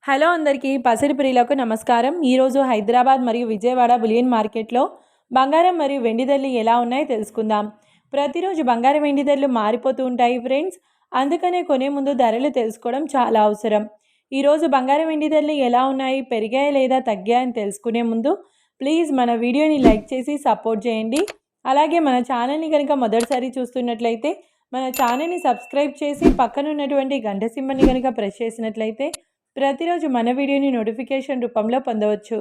Hello అందరికీ పసిడి ప్రియులకు నమస్కారం. ఈరోజు హైదరాబాద్ మరియు విజయవాడ బులియన్ మార్కెట్లో బంగారం మరియు వెండి ధరలు ఎలా ఉన్నాయో తెలుసుకుందాం. ప్రతిరోజు బంగారం వెండి ధరలు మారిపోతూ ఉంటాయి ఫ్రెండ్స్. అందుకనే కొనే ముందు ధరలు తెలుసుకోవడం చాలా అవసరం. ఈరోజు బంగారం వెండి ధరలు ఎలా ఉన్నాయి, పెరిగాయా లేదా తగ్గాయని తెలుసుకునే ముందు ప్లీజ్ మన వీడియోని లైక్ చేసి సపోర్ట్ చేయండి. అలాగే మన ఛానల్ని కనుక మొదటిసారి చూస్తున్నట్లయితే మన ఛానల్ని సబ్స్క్రైబ్ చేసి పక్కనున్నటువంటి గంట సింబల్ని కనుక ప్రెస్ చేసినట్లయితే ప్రతిరోజు మన వీడియోని నోటిఫికేషన్ రూపంలో పొందవచ్చు.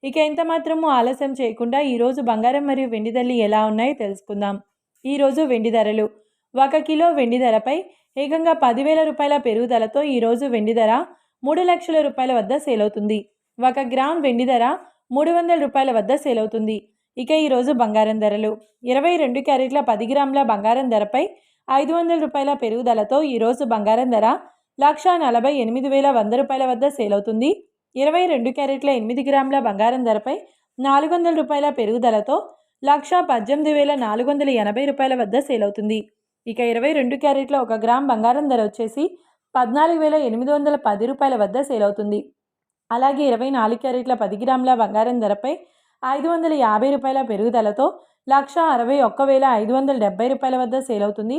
ఇక ఎంత మాత్రమూ ఆలస్యం చేయకుండా ఈరోజు బంగారం మరియు వెండి ధరలు ఎలా ఉన్నాయో తెలుసుకుందాం. ఈరోజు వెండి ధరలు 1 కిలో వెండి ధరపై ఏకంగా 10,000 రూపాయల పెరుగుదలతో ఈరోజు వెండి ధర 3 లక్షల రూపాయల వద్ద సేల్ అవుతుంది. 1 గ్రామ్ వెండి ధర 300 రూపాయల వద్ద సేల్ అవుతుంది. ఇక ఈరోజు బంగారం ధరలు 22 క్యారెట్ల 10 గ్రాముల బంగారం ధరపై 500 రూపాయల పెరుగుదలతో ఈరోజు బంగారం ధర 1,48,100 రూపాయల వద్ద సేల్ అవుతుంది. 22 క్యారెట్ల 8 గ్రాముల బంగారం ధరపై 400 రూపాయల పెరుగుదలతో 1,18,480 రూపాయల వద్ద సేల్ అవుతుంది. ఇక 22 క్యారెట్ల 1 గ్రామ్ బంగారం ధర వచ్చేసి 14,810 రూపాయల వద్ద సేల్ అవుతుంది. అలాగే 24 క్యారెట్ల 10 గ్రాముల బంగారం ధరపై 550 రూపాయల పెరుగుదలతో 1,61,570 రూపాయల వద్ద సేల్ అవుతుంది.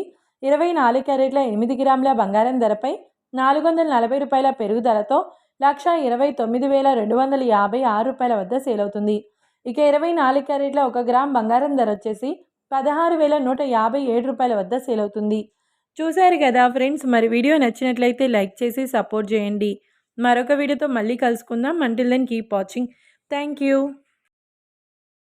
24 క్యారెట్ల 8 గ్రాముల బంగారం ధరపై 440 రూపాయల పెరుగుదలతో 1,29,256 రూపాయల వద్ద సేల్ అవుతుంది. ఇక 24 క్యారెట్ల 1 గ్రామ్ బంగారం ధర వచ్చేసి 16,157 రూపాయల వద్ద సేల్ అవుతుంది. చూశారు కదా ఫ్రెండ్స్, మరి వీడియో నచ్చినట్లయితే లైక్ చేసి సపోర్ట్ చేయండి. మరొక వీడియోతో మళ్ళీ కలుసుకుందాం. Until then keep watching. Thank you.